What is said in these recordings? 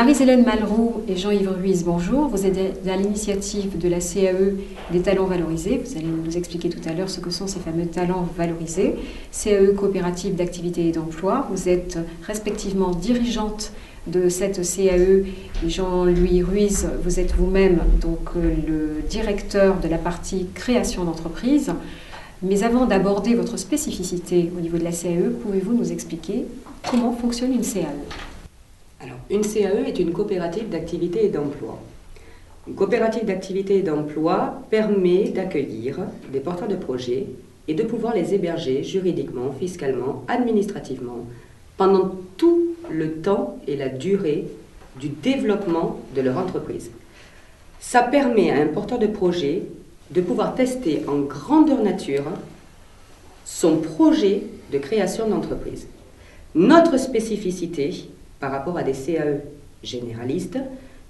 Marie-Hélène Malroux et Jean-Yves Ruiz, bonjour. Vous êtes à l'initiative de la CAE des talents valorisés. Vous allez nous expliquer tout à l'heure ce que sont ces fameux talents valorisés. CAE, coopérative d'activité et d'emploi. Vous êtes respectivement dirigeante de cette CAE et Jean-Louis Ruiz, vous êtes vous-même donc le directeur de la partie création d'entreprise. Mais avant d'aborder votre spécificité au niveau de la CAE, pouvez-vous nous expliquer comment fonctionne une CAE ? Alors, une CAE est une coopérative d'activité et d'emploi. Une coopérative d'activité et d'emploi permet d'accueillir des porteurs de projets et de pouvoir les héberger juridiquement, fiscalement, administrativement, pendant tout le temps et la durée du développement de leur entreprise. Ça permet à un porteur de projet de pouvoir tester en grandeur nature son projet de création d'entreprise. Notre spécificité par rapport à des CAE généralistes,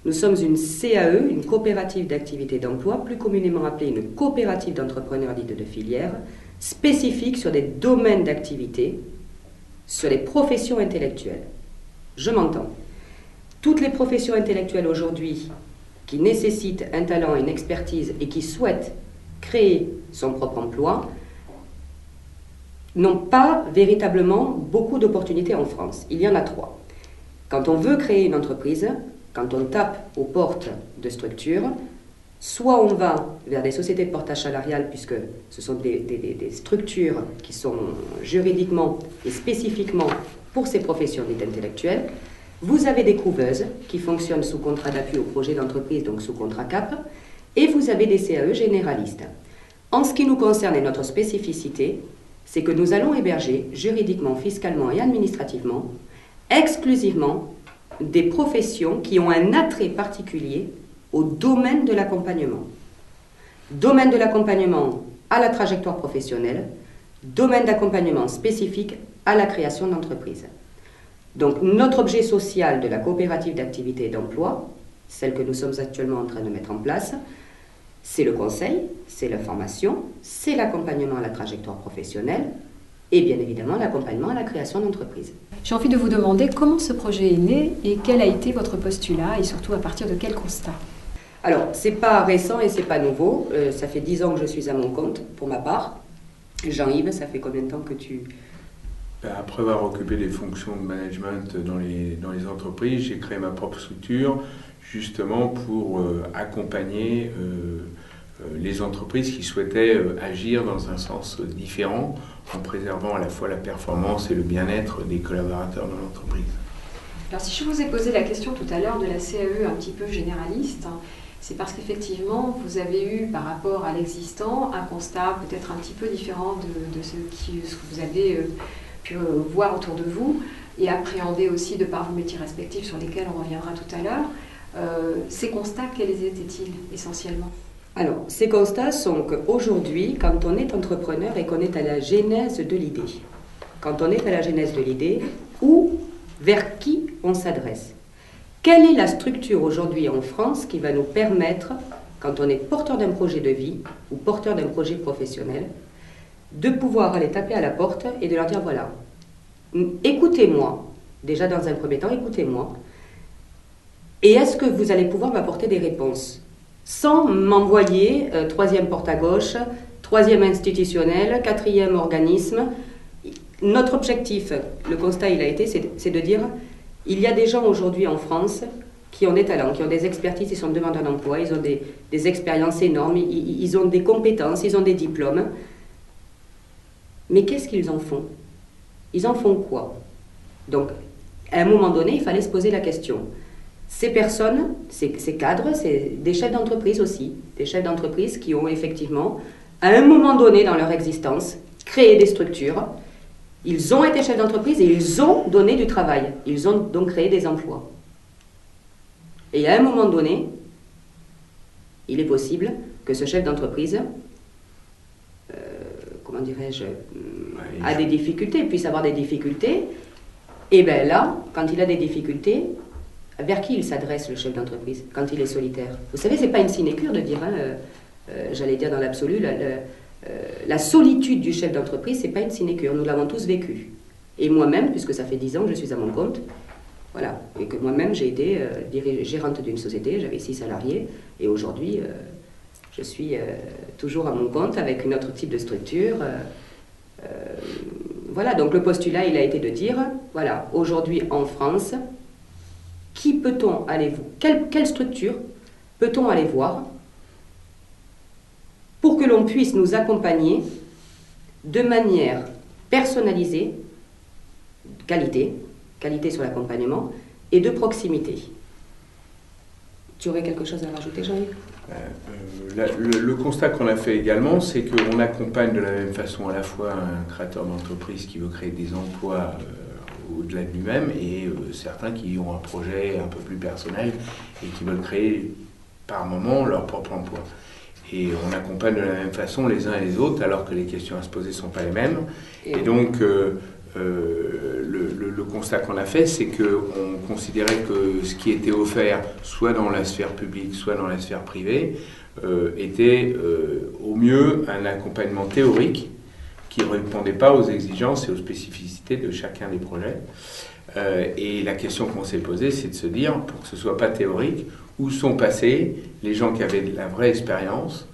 nous sommes une CAE, une coopérative d'activité d'emploi, plus communément appelée une coopérative d'entrepreneurs dite de filière, spécifique sur des domaines d'activité, sur les professions intellectuelles. Je m'entends. Toutes les professions intellectuelles aujourd'hui qui nécessitent un talent, une expertise et qui souhaitent créer son propre emploi n'ont pas véritablement beaucoup d'opportunités en France. Il y en a 3. Quand on veut créer une entreprise, quand on tape aux portes de structures, soit on va vers des sociétés de portage salarial, puisque ce sont des structures qui sont juridiquement et spécifiquement pour ces professions dites intellectuelles. Vous avez des couveuses qui fonctionnent sous contrat d'appui au projet d'entreprise, donc sous contrat CAP, et vous avez des CAE généralistes. En ce qui nous concerne et notre spécificité, c'est que nous allons héberger juridiquement, fiscalement et administrativement exclusivement des professions qui ont un attrait particulier au domaine de l'accompagnement. Domaine de l'accompagnement à la trajectoire professionnelle, domaine d'accompagnement spécifique à la création d'entreprise. Donc notre objet social de la coopérative d'activité et d'emploi, celle que nous sommes actuellement en train de mettre en place, c'est le conseil, c'est la formation, c'est l'accompagnement à la trajectoire professionnelle et bien évidemment l'accompagnement à la création d'entreprise. J'ai envie de vous demander comment ce projet est né et quel a été votre postulat et surtout à partir de quel constat. Alors, c'est pas récent et c'est pas nouveau. Ça fait 10 ans que je suis à mon compte pour ma part. Jean-Yves, ça fait combien de temps que tu... Après avoir occupé des fonctions de management dans les entreprises, j'ai créé ma propre structure justement pour accompagner les entreprises qui souhaitaient agir dans un sens différent en préservant à la fois la performance et le bien-être des collaborateurs de l'entreprise. Alors si je vous ai posé la question tout à l'heure de la CAE un petit peu généraliste, c'est parce qu'effectivement vous avez eu par rapport à l'existant un constat peut-être un petit peu différent de ce que vous avez pu voir autour de vous et appréhender aussi de par vos métiers respectifs sur lesquels on reviendra tout à l'heure. Ces constats, quels étaient-ils essentiellement ? Alors, ces constats sont qu'aujourd'hui, quand on est entrepreneur et qu'on est à la genèse de l'idée, quand on est à la genèse de l'idée, où, vers qui on s'adresse? Quelle est la structure aujourd'hui en France qui va nous permettre, quand on est porteur d'un projet de vie ou porteur d'un projet professionnel, de pouvoir aller taper à la porte et de leur dire, voilà, écoutez-moi, déjà dans un premier temps, écoutez-moi, et est-ce que vous allez pouvoir m'apporter des réponses sans m'envoyer 3e porte à gauche, 3e institutionnel, 4e organisme. Notre objectif, le constat il a été, c'est de dire, il y a des gens aujourd'hui en France qui ont des talents, qui ont des expertises, ils sont demandeurs d'emploi, ils ont des expériences énormes, ils ont des compétences, ils ont des diplômes. Mais qu'est-ce qu'ils en font? Ils en font quoi? Donc, à un moment donné, il fallait se poser la question. Ces personnes, ces cadres, c'est des chefs d'entreprise aussi, des chefs d'entreprise qui ont effectivement, à un moment donné dans leur existence, créé des structures. Ils ont été chefs d'entreprise et ils ont donné du travail. Ils ont donc créé des emplois. Et à un moment donné, il est possible que ce chef d'entreprise, comment dirais-je, a des difficultés, puisse avoir des difficultés. Et bien là, quand il a des difficultés, vers qui il s'adresse, le chef d'entreprise, quand il est solitaire? Vous savez, ce n'est pas une sinécure de dire, j'allais dire dans l'absolu, la solitude du chef d'entreprise, ce n'est pas une sinécure. Nous l'avons tous vécu. Et moi-même, puisque ça fait 10 ans que je suis à mon compte, Voilà, et que moi-même j'ai été gérante d'une société, j'avais 6 salariés, et aujourd'hui je suis toujours à mon compte avec un autre type de structure. Voilà, donc le postulat il a été de dire, voilà, aujourd'hui en France, qui peut-on aller voir, quelle structure peut-on aller voir pour que l'on puisse nous accompagner de manière personnalisée, qualité sur l'accompagnement, et de proximité. Tu aurais quelque chose à rajouter, Jean-Yves ? Le constat qu'on a fait également, c'est qu'on accompagne de la même façon à la fois un créateur d'entreprise qui veut créer des emplois au-delà de lui-même et certains qui ont un projet un peu plus personnel et qui veulent créer par moment leur propre emploi. Et on accompagne de la même façon les uns et les autres alors que les questions à se poser ne sont pas les mêmes. Et donc le constat qu'on a fait, c'est qu'on considérait que ce qui était offert, soit dans la sphère publique, soit dans la sphère privée, était au mieux un accompagnement théorique qui ne répondait pas aux exigences et aux spécificités de chacun des projets. Et la question qu'on s'est posée, c'est de se dire, pour que ce ne soit pas théorique, où sont passés les gens qui avaient de la vraie expérience,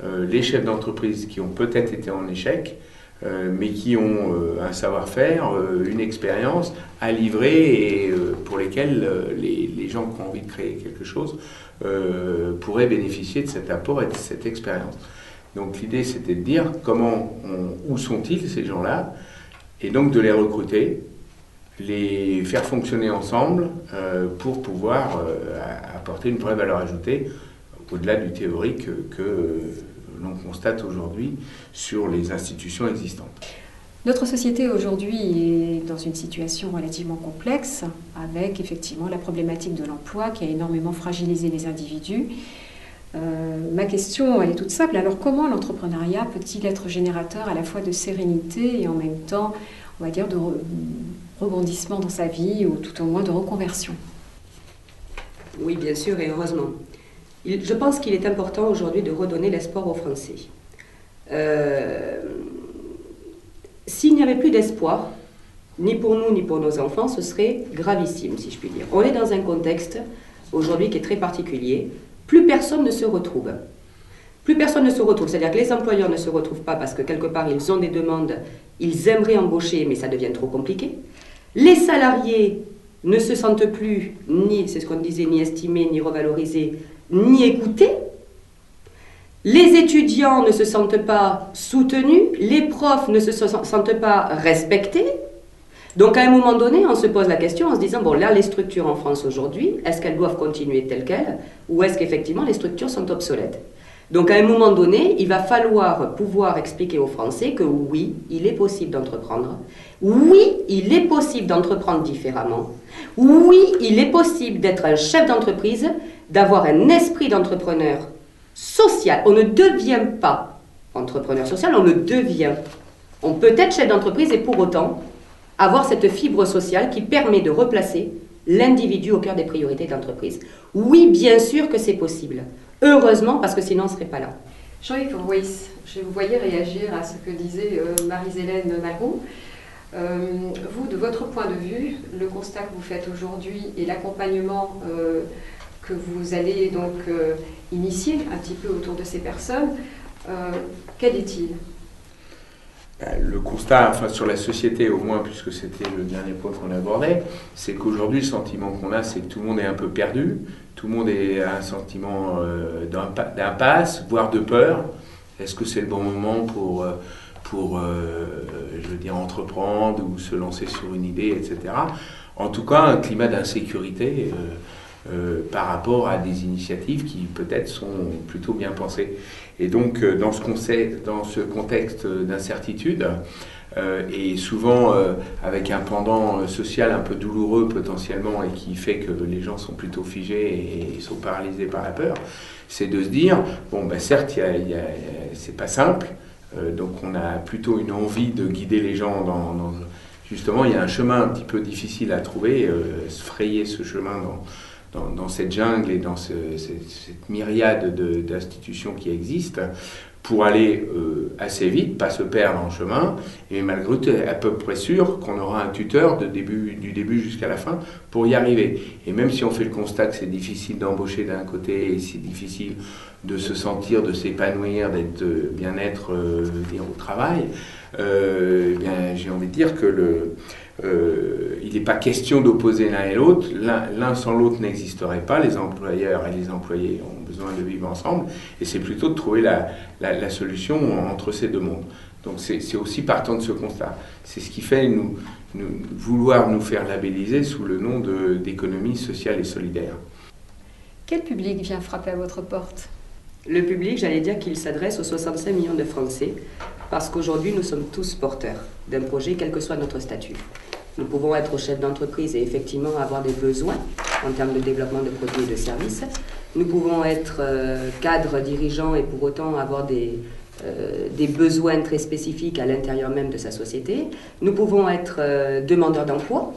les chefs d'entreprise qui ont peut-être été en échec, mais qui ont un savoir-faire, une expérience à livrer et pour lesquels les gens qui ont envie de créer quelque chose pourraient bénéficier de cet apport et de cette expérience. Donc l'idée c'était de dire où sont-ils ces gens-là et donc de les recruter, les faire fonctionner ensemble pour pouvoir apporter une vraie valeur ajoutée au-delà du théorique que l'on constate aujourd'hui sur les institutions existantes. Notre société aujourd'hui est dans une situation relativement complexe avec effectivement la problématique de l'emploi qui a énormément fragilisé les individus. Ma question, elle est toute simple. Alors comment l'entrepreneuriat peut-il être générateur à la fois de sérénité et en même temps, on va dire, de rebondissement dans sa vie ou tout au moins de reconversion ? Oui, bien sûr, et heureusement. Je pense qu'il est important aujourd'hui de redonner l'espoir aux Français. S'il n'y avait plus d'espoir, ni pour nous ni pour nos enfants, ce serait gravissime, si je puis dire. On est dans un contexte aujourd'hui qui est très particulier. Plus personne ne se retrouve. Plus personne ne se retrouve, c'est-à-dire que les employeurs ne se retrouvent pas parce que quelque part ils ont des demandes, ils aimeraient embaucher, mais ça devient trop compliqué. Les salariés ne se sentent plus, c'est ce qu'on disait, ni estimés, ni revalorisés, ni écoutés. Les étudiants ne se sentent pas soutenus, les profs ne se sentent pas respectés. Donc à un moment donné, on se pose la question en se disant, bon là les structures en France aujourd'hui, est-ce qu'elles doivent continuer telles quelles ou est-ce qu'effectivement les structures sont obsolètes? Donc à un moment donné, il va falloir pouvoir expliquer aux Français que oui, il est possible d'entreprendre, oui, il est possible d'entreprendre différemment, oui, il est possible d'être un chef d'entreprise, d'avoir un esprit d'entrepreneur social. On ne devient pas entrepreneur social, on le devient. On peut être chef d'entreprise et pour autant avoir cette fibre sociale qui permet de replacer l'individu au cœur des priorités de l'entreprise. Oui, bien sûr que c'est possible. Heureusement, parce que sinon on ne serait pas là. Jean-Yves Ruiz, je vous voyais réagir à ce que disait Marie-Hélène Malroux. Vous, de votre point de vue, le constat que vous faites aujourd'hui et l'accompagnement que vous allez donc initier un petit peu autour de ces personnes, quel est-il ? Le constat, enfin sur la société au moins, puisque c'était le dernier point qu'on abordait, c'est qu'aujourd'hui le sentiment qu'on a, c'est que tout le monde est un peu perdu, tout le monde a un sentiment d'impasse, voire de peur. Est-ce que c'est le bon moment pour je veux dire, entreprendre ou se lancer sur une idée, etc. En tout cas, un climat d'insécurité par rapport à des initiatives qui peut-être sont plutôt bien pensées. Et donc, dans ce contexte d'incertitude, et souvent avec un pendant social un peu douloureux potentiellement et qui fait que les gens sont plutôt figés et sont paralysés par la peur, c'est de se dire, bon, ben certes, c'est pas simple, donc on a plutôt une envie de guider les gens justement, il y a un chemin un petit peu difficile à trouver, se frayer ce chemin dans cette jungle et dans cette myriade d'institutions qui existent pour aller assez vite, pas se perdre en chemin, et malgré tout, à peu près sûr qu'on aura un tuteur du début jusqu'à la fin pour y arriver. Et même si on fait le constat que c'est difficile d'embaucher d'un côté, et c'est difficile de se sentir, de s'épanouir, d'être bien-être au travail, bien, j'ai envie de dire que il n'est pas question d'opposer l'un et l'autre. L'un sans l'autre n'existerait pas. Les employeurs et les employés ont besoin de vivre ensemble. Et c'est plutôt de trouver la solution entre ces deux mondes. Donc c'est aussi partant de ce constat. C'est ce qui fait vouloir nous faire labelliser sous le nom d'économie sociale et solidaire. Quel public vient frapper à votre porte? Le public, j'allais dire qu'il s'adresse aux 65 millions de Français, parce qu'aujourd'hui, nous sommes tous porteurs d'un projet, quel que soit notre statut. Nous pouvons être chefs d'entreprise et effectivement avoir des besoins en termes de développement de produits et de services. Nous pouvons être cadres, dirigeants et pour autant avoir des besoins très spécifiques à l'intérieur même de sa société. Nous pouvons être demandeurs d'emploi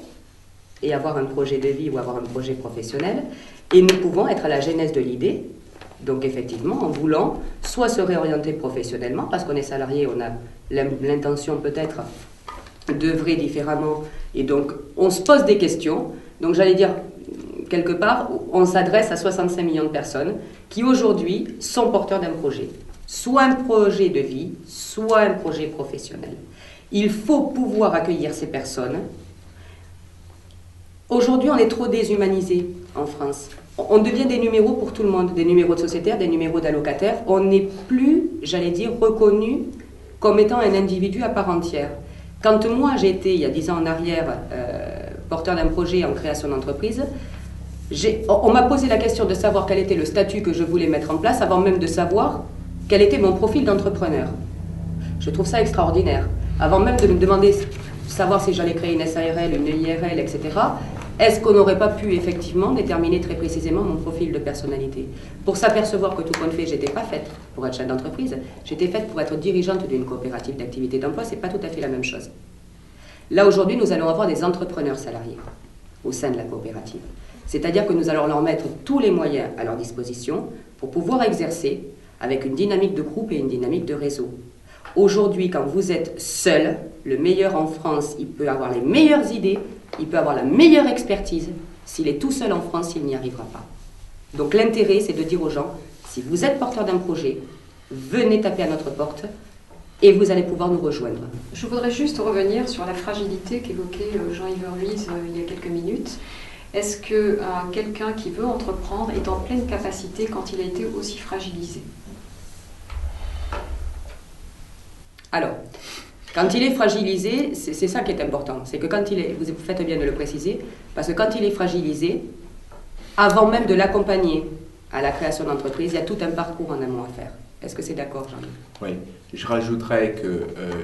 et avoir un projet de vie ou avoir un projet professionnel. Et nous pouvons être à la genèse de l'idée. Donc effectivement, en voulant soit se réorienter professionnellement, parce qu'on est salarié, on a l'intention peut-être d'œuvrer différemment, et donc on se pose des questions. Donc j'allais dire, quelque part, on s'adresse à 65 millions de personnes qui aujourd'hui sont porteurs d'un projet. Soit un projet de vie, soit un projet professionnel. Il faut pouvoir accueillir ces personnes. Aujourd'hui, on est trop déshumanisé en France. On devient des numéros pour tout le monde, des numéros de sociétaires, des numéros d'allocataires. On n'est plus, j'allais dire, reconnu comme étant un individu à part entière. Quand moi j'ai été, il y a 10 ans en arrière, porteur d'un projet en création d'entreprise, on m'a posé la question de savoir quel était le statut que je voulais mettre en place avant même de savoir quel était mon profil d'entrepreneur. Je trouve ça extraordinaire. Avant même de me demander, savoir si j'allais créer une SARL, une IRL, etc., est-ce qu'on n'aurait pas pu effectivement déterminer très précisément mon profil de personnalité? Pour s'apercevoir que tout compte fait, je n'étais pas faite pour être chef d'entreprise, j'étais faite pour être dirigeante d'une coopérative d'activité d'emploi, ce n'est pas tout à fait la même chose. Là, aujourd'hui, nous allons avoir des entrepreneurs salariés au sein de la coopérative. C'est-à-dire que nous allons leur mettre tous les moyens à leur disposition pour pouvoir exercer avec une dynamique de groupe et une dynamique de réseau. Aujourd'hui, quand vous êtes seul, le meilleur en France, il peut avoir les meilleures idées, il peut avoir la meilleure expertise. S'il est tout seul en France, il n'y arrivera pas. Donc l'intérêt, c'est de dire aux gens, si vous êtes porteur d'un projet, venez taper à notre porte et vous allez pouvoir nous rejoindre. Je voudrais juste revenir sur la fragilité qu'évoquait Jean-Yves Ruiz il y a quelques minutes. Est-ce que quelqu'un qui veut entreprendre est en pleine capacité quand il a été aussi fragilisé? Alors, quand il est fragilisé, c'est ça qui est important. C'est que quand il est, vous faites bien de le préciser, parce que quand il est fragilisé, avant même de l'accompagner à la création d'entreprise, il y a tout un parcours en amont à faire. Est-ce que c'est d'accord, Jean-Yves? Oui, je rajouterais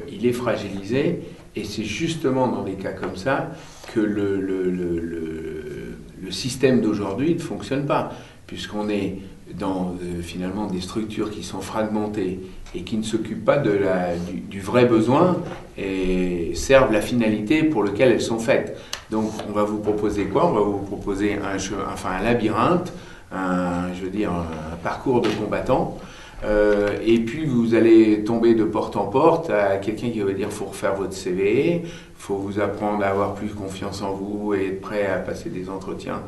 qu'il est fragilisé, et c'est justement dans des cas comme ça que le système d'aujourd'hui ne fonctionne pas, puisqu'on est dans finalement des structures qui sont fragmentées et qui ne s'occupent pas du vrai besoin et servent la finalité pour laquelle elles sont faites. Donc on va vous proposer quoi? On va vous proposer un labyrinthe, un parcours de combattants. Et puis vous allez tomber de porte en porte à quelqu'un qui va dire faut refaire votre CV, faut vous apprendre à avoir plus confiance en vous et être prêt à passer des entretiens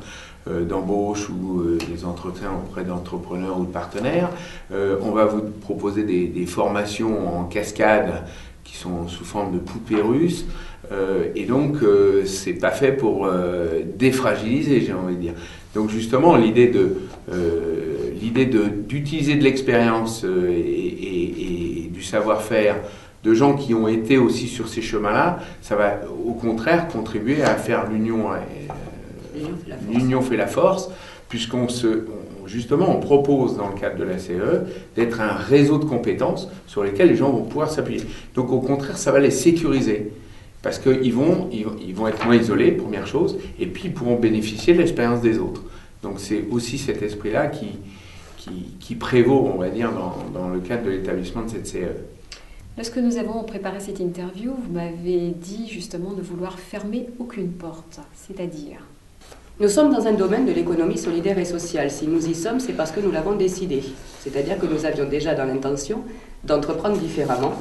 d'embauche ou des entretiens auprès d'entrepreneurs ou de partenaires. On va vous proposer des formations en cascade qui sont sous forme de poupées russes. Et donc c'est pas fait pour défragiliser, j'ai envie de dire. Donc justement l'idée d'utiliser de l'expérience et du savoir-faire de gens qui ont été aussi sur ces chemins-là, ça va au contraire contribuer à faire l'union fait la force, puisqu'on on propose dans le cadre de la CE d'être un réseau de compétences sur lesquelles les gens vont pouvoir s'appuyer. Donc au contraire, ça va les sécuriser. Parce qu'ils vont être moins isolés, première chose, et puis ils pourront bénéficier de l'expérience des autres. Donc c'est aussi cet esprit-là qui prévaut, on va dire, dans le cadre de l'établissement de cette CE. Lorsque nous avons préparé cette interview, vous m'avez dit justement de vouloir fermer aucune porte, c'est-à-dire? Nous sommes dans un domaine de l'économie solidaire et sociale. Si nous y sommes, c'est parce que nous l'avons décidé. C'est-à-dire que nous avions déjà dans l'intention d'entreprendre différemment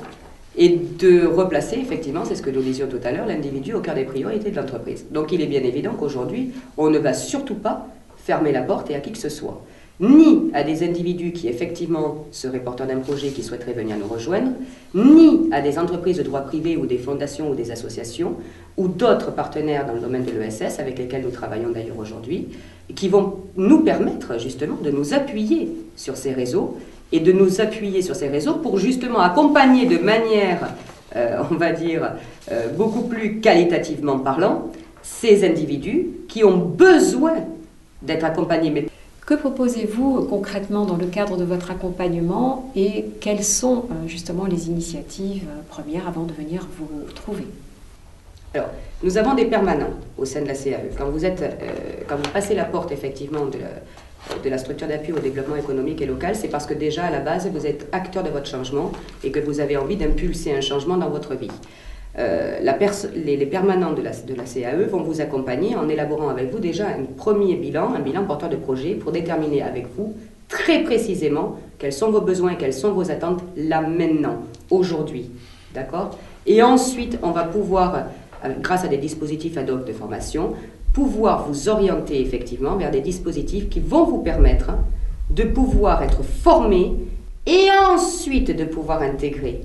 et de replacer, effectivement, c'est ce que nous disions tout à l'heure, l'individu au cœur des priorités de l'entreprise. Donc il est bien évident qu'aujourd'hui, on ne va surtout pas fermer la porte et à qui que ce soit. Ni à des individus qui effectivement seraient porteurs d'un projet qui souhaiteraient venir nous rejoindre, ni à des entreprises de droit privé ou des fondations ou des associations, ou d'autres partenaires dans le domaine de l'ESS avec lesquels nous travaillons d'ailleurs aujourd'hui, qui vont nous permettre justement de nous appuyer sur ces réseaux et de nous appuyer sur ces réseaux pour justement accompagner de manière, on va dire, beaucoup plus qualitativement parlant, ces individus qui ont besoin d'être accompagnés. Que proposez-vous concrètement dans le cadre de votre accompagnement et quelles sont justement les initiatives premières avant de venir vous trouver? Alors, nous avons des permanents au sein de la CAE. Quand vous passez la porte effectivement de la structure d'appui au développement économique et local, c'est parce que déjà à la base vous êtes acteur de votre changement et que vous avez envie d'impulser un changement dans votre vie. Les permanents de la CAE vont vous accompagner en élaborant avec vous déjà un premier bilan, un bilan porteur de projet pour déterminer avec vous très précisément quels sont vos besoins, quelles sont vos attentes là maintenant, aujourd'hui. D'accord? Et ensuite, on va pouvoir, grâce à des dispositifs ad hoc de formation, pouvoir vous orienter effectivement vers des dispositifs qui vont vous permettre de pouvoir être formé et ensuite de pouvoir intégrer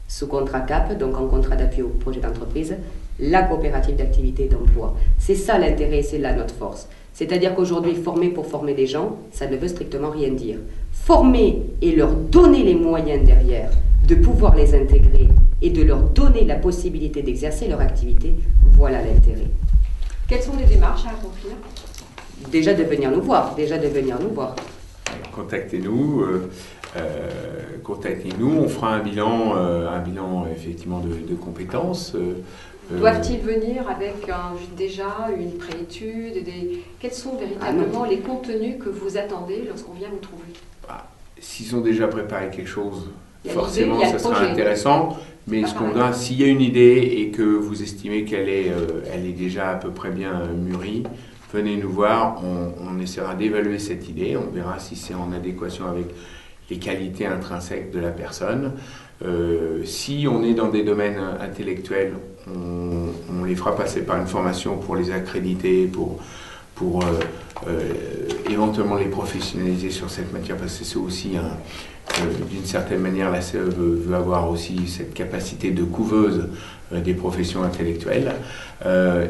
sous contrat CAP, donc en contrat d'appui au projet d'entreprise, la coopérative d'activité et d'emploi. C'est ça l'intérêt, c'est là notre force. C'est-à-dire qu'aujourd'hui, former pour former des gens, ça ne veut strictement rien dire. Former et leur donner les moyens derrière de pouvoir les intégrer et de leur donner la possibilité d'exercer leur activité, voilà l'intérêt. Quelles sont les démarches à accomplir? Déjà de venir nous voir, Contactez-nous. Contactez-nous, on fera un bilan effectivement de compétences. Doivent-ils venir avec déjà une préétude? Quels sont véritablement les contenus que vous attendez lorsqu'on vient vous trouver? S'ils ont déjà préparé quelque chose, forcément ça sera intéressant. Mais s'il y a une idée et que vous estimez qu'elle est déjà à peu près bien mûrie, venez nous voir, on essaiera d'évaluer cette idée, on verra si c'est en adéquation avec les qualités intrinsèques de la personne. Si on est dans des domaines intellectuels, on les fera passer par une formation pour les accréditer, pour éventuellement les professionnaliser sur cette matière, parce que c'est aussi d'une certaine manière, la CE veut avoir aussi cette capacité de couveuse des professions intellectuelles.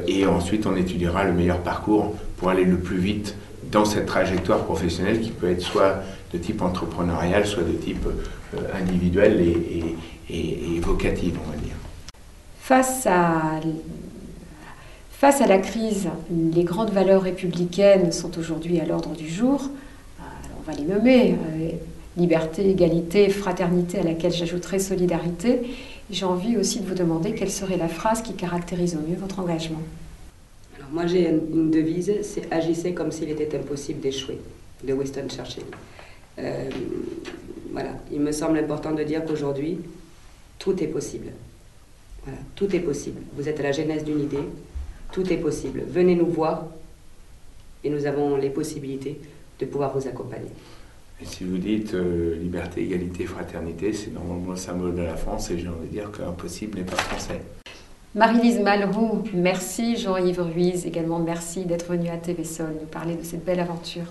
Et ensuite, on étudiera le meilleur parcours pour aller le plus vite dans cette trajectoire professionnelle qui peut être soit de type entrepreneurial, soit de type individuel et vocative, on va dire. Face à la crise, les grandes valeurs républicaines sont aujourd'hui à l'ordre du jour. On va les nommer. Liberté, égalité, fraternité, à laquelle j'ajouterai solidarité. J'ai envie aussi de vous demander quelle serait la phrase qui caractérise au mieux votre engagement. Alors moi j'ai une devise, c'est « Agissez comme s'il était impossible d'échouer » de Winston Churchill. Voilà, il me semble important de dire qu'aujourd'hui, tout est possible. Voilà, tout est possible. Vous êtes à la genèse d'une idée, tout est possible. Venez nous voir et nous avons les possibilités de pouvoir vous accompagner. Et si vous dites liberté, égalité, fraternité, c'est normalement le symbole de la France et j'ai envie de dire qu'impossible n'est pas français. Marie-Lise Malroux, merci. Jean-Yves Ruiz, également merci d'être venu à TV Sol nous parler de cette belle aventure.